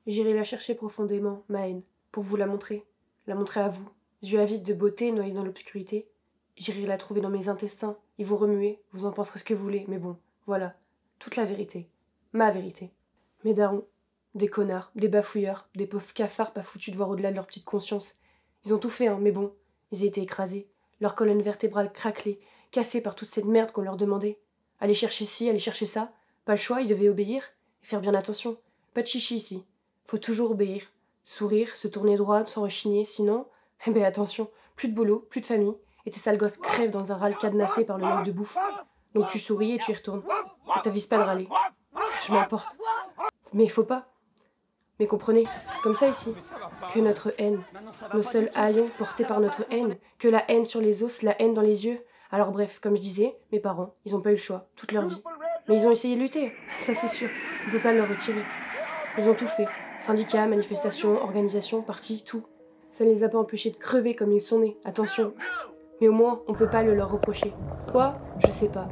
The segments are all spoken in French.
J'irai la chercher profondément, ma haine, pour vous la montrer à vous, yeux avides de beauté noyés dans l'obscurité. J'irai la trouver dans mes intestins, et vous remuer, vous en penserez ce que vous voulez, mais bon, voilà, toute la vérité, ma vérité. Mes darons, des connards, des bafouilleurs, des pauvres cafards pas foutus de voir au-delà de leur petite conscience. Ils ont tout fait, hein, mais bon, ils ont été écrasés, leur colonne vertébrale craquelée, cassée par toute cette merde qu'on leur demandait. Aller chercher ci, aller chercher ça, pas le choix, ils devaient obéir, et faire bien attention, pas de chichi ici, faut toujours obéir. Sourire, se tourner droit, sans rechigner, sinon, eh ben attention, plus de boulot, plus de famille, et tes sales gosses crèvent dans un râle cadenassé par le manque de bouffe. Donc tu souris et tu y retournes. Et t'avises pas de râler. Je m'emporte. Mais il faut pas. Mais comprenez, c'est comme ça ici. Que notre haine, nos seuls haillons portés par notre haine, que la haine sur les os, la haine dans les yeux. Alors bref, comme je disais, mes parents, ils ont pas eu le choix, toute leur vie. Mais ils ont essayé de lutter, ça c'est sûr, on peut pas leur retirer. Ils ont tout fait. Syndicats, manifestations, organisations, partis, tout. Ça ne les a pas empêchés de crever comme ils sont nés, attention. Mais au moins, on peut pas le leur reprocher. Quoi ? Je sais pas.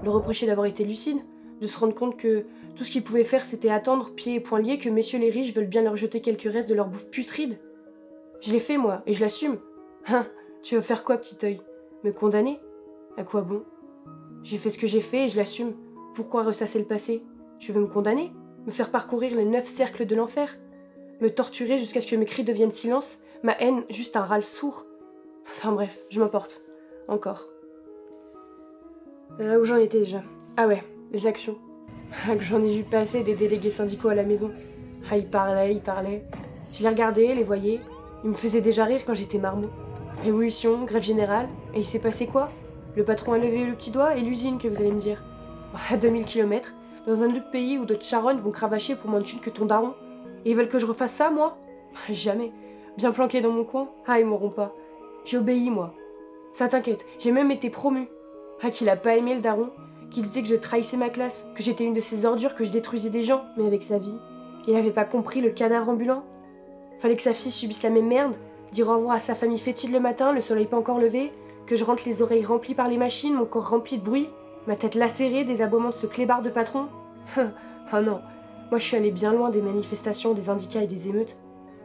Le reprocher d'avoir été lucide, de se rendre compte que tout ce qu'ils pouvaient faire c'était attendre, pieds et poings liés, que messieurs les riches veulent bien leur jeter quelques restes de leur bouffe putride. Je l'ai fait moi, et je l'assume. Hein ? Tu veux faire quoi, petit œil ? Me condamner ? À quoi bon ? J'ai fait ce que j'ai fait et je l'assume. Pourquoi ressasser le passé ? Tu veux me condamner ? Me faire parcourir les 9 cercles de l'enfer ? Me torturer jusqu'à ce que mes cris deviennent silence ? Ma haine, juste un râle sourd ? Enfin bref, je m'emporte. Encore. Où j'en étais déjà ? Ah ouais, les actions. Ah, que j'en ai vu passer des délégués syndicaux à la maison. Ah, ils parlaient. Je les regardais, les voyais. Ils me faisaient déjà rire quand j'étais marmot. Révolution, grève générale. Et il s'est passé quoi ? Le patron a levé le petit doigt et l'usine, que vous allez me dire. À 2000 km, dans un autre pays où d'autres charognes vont cravacher pour moins de thunes que ton daron. Et ils veulent que je refasse ça, moi ? Jamais. Bien planqué dans mon coin ? Ah, ils m'auront pas. J'ai obéi, moi. Ça t'inquiète, j'ai même été promue. Ah, qu'il a pas aimé le daron, qui disait que je trahissais ma classe, que j'étais une de ces ordures, que je détruisais des gens, mais avec sa vie. Il avait pas compris le cadavre ambulant. Fallait que sa fille subisse la même merde, dire au revoir à sa famille fétide le matin, le soleil pas encore levé, que je rentre les oreilles remplies par les machines, mon corps rempli de bruit, ma tête lacérée des aboiements de ce clébard de patron. Ah non, moi je suis allée bien loin des manifestations, des syndicats et des émeutes.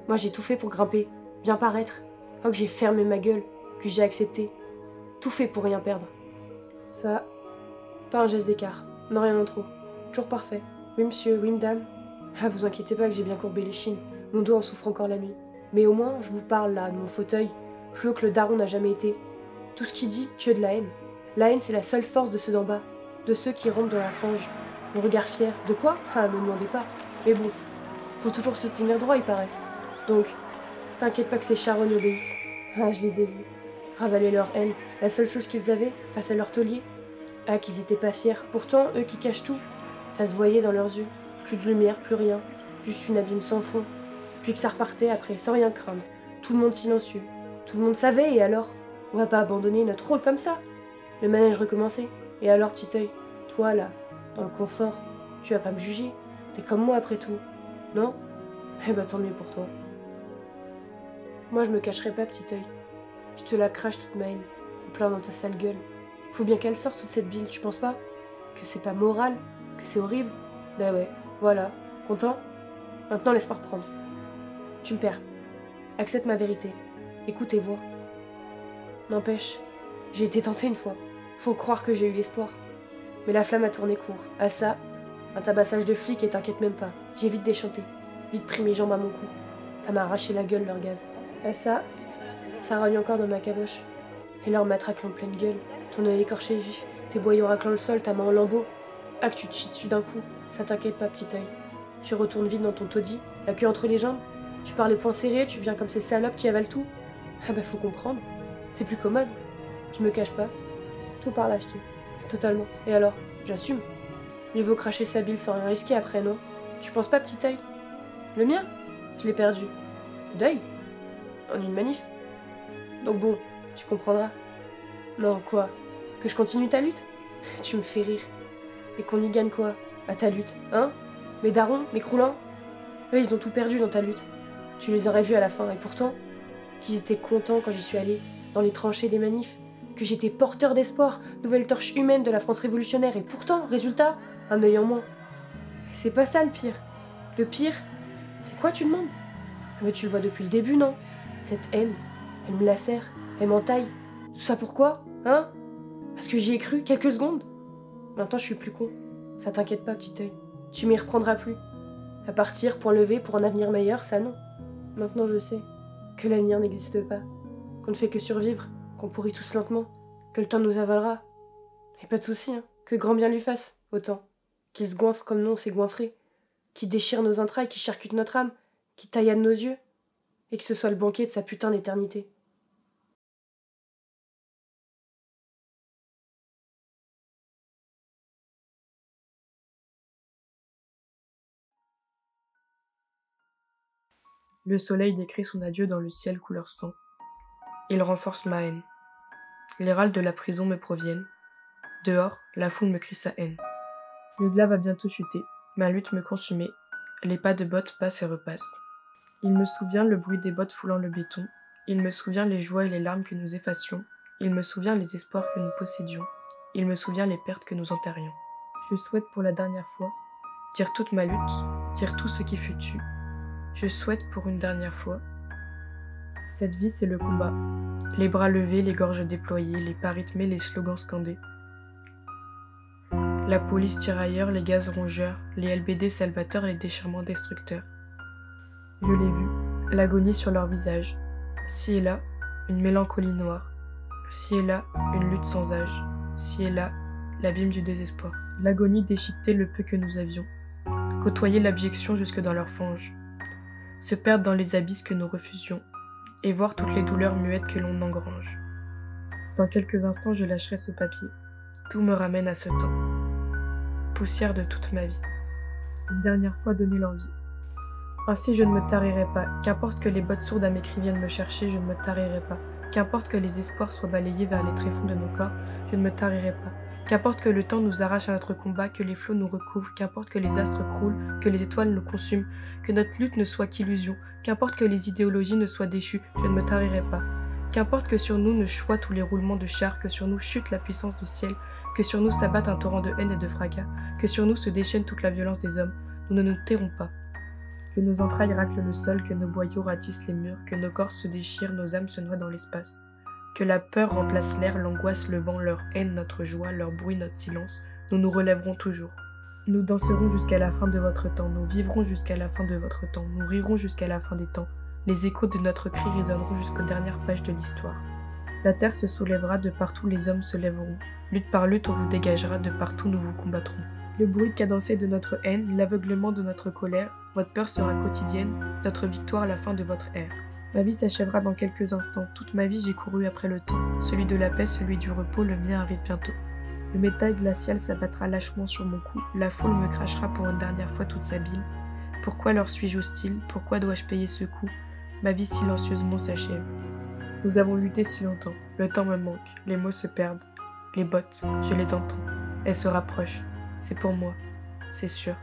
Moi j'ai tout fait pour grimper, bien paraître. Oh que j'ai fermé ma gueule, que j'ai accepté. Tout fait pour rien perdre. Ça, pas un geste d'écart, non rien en trop. Toujours parfait. Oui monsieur, oui madame. Ah vous inquiétez pas que j'ai bien courbé les chines, mon dos en souffre encore la nuit. Mais au moins, je vous parle là, de mon fauteuil, plus haut que le daron n'a jamais été. Tout ce qu'il dit, que de la haine. La haine c'est la seule force de ceux d'en bas, de ceux qui rentrent dans la fange. Mon regard fier, de quoi ? Ah, me demandez pas. Mais bon, faut toujours se tenir droit il paraît. Donc, t'inquiète pas que ces charognes obéissent. Ah, je les ai vus. Ravaler leur haine, la seule chose qu'ils avaient face à leur taulier. Ah, qu'ils étaient pas fiers. Pourtant, eux qui cachent tout. Ça se voyait dans leurs yeux. Plus de lumière, plus rien. Juste une abîme sans fond. Puis que ça repartait après, sans rien craindre. Tout le monde silencieux. Tout le monde savait, et alors ? On va pas abandonner notre rôle comme ça. Le manège recommençait. Et alors, petit œil, toi là, dans le confort, tu vas pas me juger. T'es comme moi après tout. Non ? Eh ben tant mieux pour toi. Moi je me cacherai pas, petit œil. Je te la crache toute ma haine, en plein dans ta sale gueule. Faut bien qu'elle sorte toute cette bile, tu penses pas ? Que c'est pas moral ? Que c'est horrible ? Ben ouais, voilà. Content ? Maintenant laisse-moi reprendre. Tu me perds. Accepte ma vérité. Écoute et vois. N'empêche, j'ai été tentée une fois. Faut croire que j'ai eu l'espoir. Mais la flamme a tourné court. À ça, un tabassage de flic et t'inquiète même pas. J'ai vite déchanté. Vite pris mes jambes à mon cou. Ça m'a arraché la gueule leur gaz. À ça rogne encore dans ma caboche. Et leur matraque en pleine gueule. Ton œil écorché vif. Tes boyaux raclant le sol, ta main en lambeaux. Ah que tu te chies dessus d'un coup. Ça t'inquiète pas, petit œil. Tu retournes vite dans ton taudis, la queue entre les jambes. Tu pars les poings serrés, tu viens comme ces salopes qui avalent tout. Ah bah faut comprendre. C'est plus commode. Je me cache pas. Tout par lâcheté. Totalement. Et alors ? J'assume. Mieux vaut cracher sa bile sans rien risquer après, non ? Tu penses pas, petit œil ? Le mien ? Je l'ai perdu. D'œil ? En une manif ? Donc bon, tu comprendras. Non, quoi ? Que je continue ta lutte ? Tu me fais rire. Et qu'on y gagne quoi ? À ta lutte, hein ? Mes darons, mes croulants ? Eux, ils ont tout perdu dans ta lutte. Tu les aurais vus à la fin, et pourtant, qu'ils étaient contents quand j'y suis allée, dans les tranchées des manifs, que j'étais porteur d'espoir, nouvelle torche humaine de la France révolutionnaire, et pourtant, résultat, un œil en moins. Et c'est pas ça le pire. Le pire, C'est quoi, tu demandes? Mais tu le vois depuis le début, non? Cette haine, elle me lacère, elle m'entaille. Tout ça pourquoi? Hein? Parce que j'y ai cru quelques secondes. Maintenant, je suis plus con. Ça t'inquiète pas, petit œil. Tu m'y reprendras plus. À partir, point levé, pour un avenir meilleur, ça non. Maintenant, je sais que l'avenir n'existe pas. Qu'on ne fait que survivre, qu'on pourrit tous lentement, que le temps nous avalera. Et pas de souci, hein. Que grand bien lui fasse, autant. Qu'il se goinfre comme nous on s'est goinfré. Qui déchire nos entrailles, qui charcute notre âme, qui taillade nos yeux. Et que ce soit le banquet de sa putain d'éternité. Le soleil décrit son adieu dans le ciel couleur sang. Il renforce ma haine. Les râles de la prison me proviennent. Dehors, la foule me crie sa haine. Le glas va bientôt chuter. Ma lutte me consumait. Les pas de bottes passent et repassent. Il me souvient le bruit des bottes foulant le béton. Il me souvient les joies et les larmes que nous effacions. Il me souvient les espoirs que nous possédions. Il me souvient les pertes que nous enterrions. Je souhaite pour la dernière fois dire toute ma lutte, dire tout ce qui fut tu. Je souhaite pour une dernière fois. Cette vie, c'est le combat. Les bras levés, les gorges déployées, les pas rythmés, les slogans scandés. La police tirailleurs, les gaz rongeurs, les LBD salvateurs, les déchirements destructeurs. Je l'ai vu, l'agonie sur leur visage. Ci et là, une mélancolie noire. Ci et là, une lutte sans âge. Ci et là, l'abîme du désespoir. L'agonie déchiquetait le peu que nous avions. Côtoyer l'abjection jusque dans leur fange. Se perdre dans les abysses que nous refusions, et voir toutes les douleurs muettes que l'on engrange. Dans quelques instants, je lâcherai ce papier. Tout me ramène à ce temps. Poussière de toute ma vie. Une dernière fois donner l'envie. Ainsi je ne me tarirai pas. Qu'importe que les bottes sourdes à mes cris viennent me chercher, je ne me tarirai pas. Qu'importe que les espoirs soient balayés vers les tréfonds de nos corps, je ne me tarirai pas. Qu'importe que le temps nous arrache à notre combat, que les flots nous recouvrent, qu'importe que les astres croulent, que les étoiles nous consument, que notre lutte ne soit qu'illusion, qu'importe que les idéologies ne soient déchues, je ne me tarirai pas. Qu'importe que sur nous ne choient tous les roulements de chars, que sur nous chute la puissance du ciel, que sur nous s'abatte un torrent de haine et de fracas, que sur nous se déchaîne toute la violence des hommes, nous ne nous tairons pas. Que nos entrailles raclent le sol, que nos boyaux ratissent les murs, que nos corps se déchirent, nos âmes se noient dans l'espace. Que la peur remplace l'air, l'angoisse, le vent, leur haine, notre joie, leur bruit, notre silence, nous nous relèverons toujours. Nous danserons jusqu'à la fin de votre temps, nous vivrons jusqu'à la fin de votre temps, nous rirons jusqu'à la fin des temps. Les échos de notre cri résonneront jusqu'aux dernières pages de l'histoire. La terre se soulèvera, de partout les hommes se lèveront. Lutte par lutte, on vous dégagera, de partout nous vous combattrons. Le bruit cadencé de notre haine, l'aveuglement de notre colère, votre peur sera quotidienne, notre victoire la fin de votre ère. Ma vie s'achèvera dans quelques instants. Toute ma vie, j'ai couru après le temps. Celui de la paix, celui du repos, le mien arrive bientôt. Le métal glacial s'abattra lâchement sur mon cou. La foule me crachera pour une dernière fois toute sa bile. Pourquoi leur suis-je hostile? Pourquoi dois-je payer ce coup? Ma vie silencieusement s'achève. Nous avons lutté si longtemps. Le temps me manque. Les mots se perdent. Les bottes, je les entends. Elles se rapprochent. C'est pour moi. C'est sûr.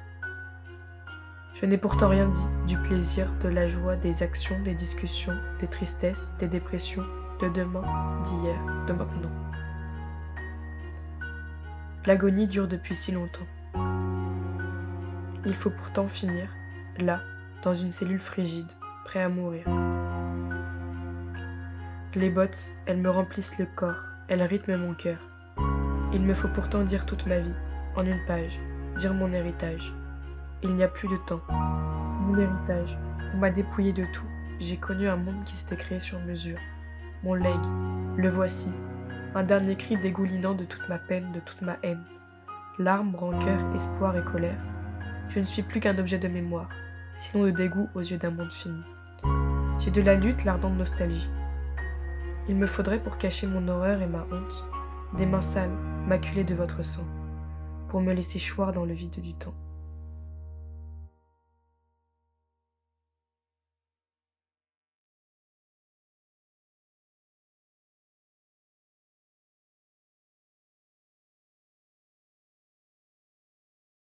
Je n'ai pourtant rien dit, du plaisir, de la joie, des actions, des discussions, des tristesses, des dépressions, de demain, d'hier, de maintenant. L'agonie dure depuis si longtemps. Il faut pourtant finir, là, dans une cellule frigide, prêt à mourir. Les bottes, elles me remplissent le corps, elles rythment mon cœur. Il me faut pourtant dire toute ma vie, en une page, dire mon héritage. Il n'y a plus de temps. Mon héritage. On m'a dépouillé de tout. J'ai connu un monde qui s'était créé sur mesure. Mon legs. Le voici. Un dernier cri dégoulinant de toute ma peine, de toute ma haine. Larmes, rancœur, espoir et colère. Je ne suis plus qu'un objet de mémoire, sinon de dégoût aux yeux d'un monde fini. J'ai de la lutte l'ardente nostalgie. Il me faudrait pour cacher mon horreur et ma honte, des mains sales, maculées de votre sang, pour me laisser choir dans le vide du temps.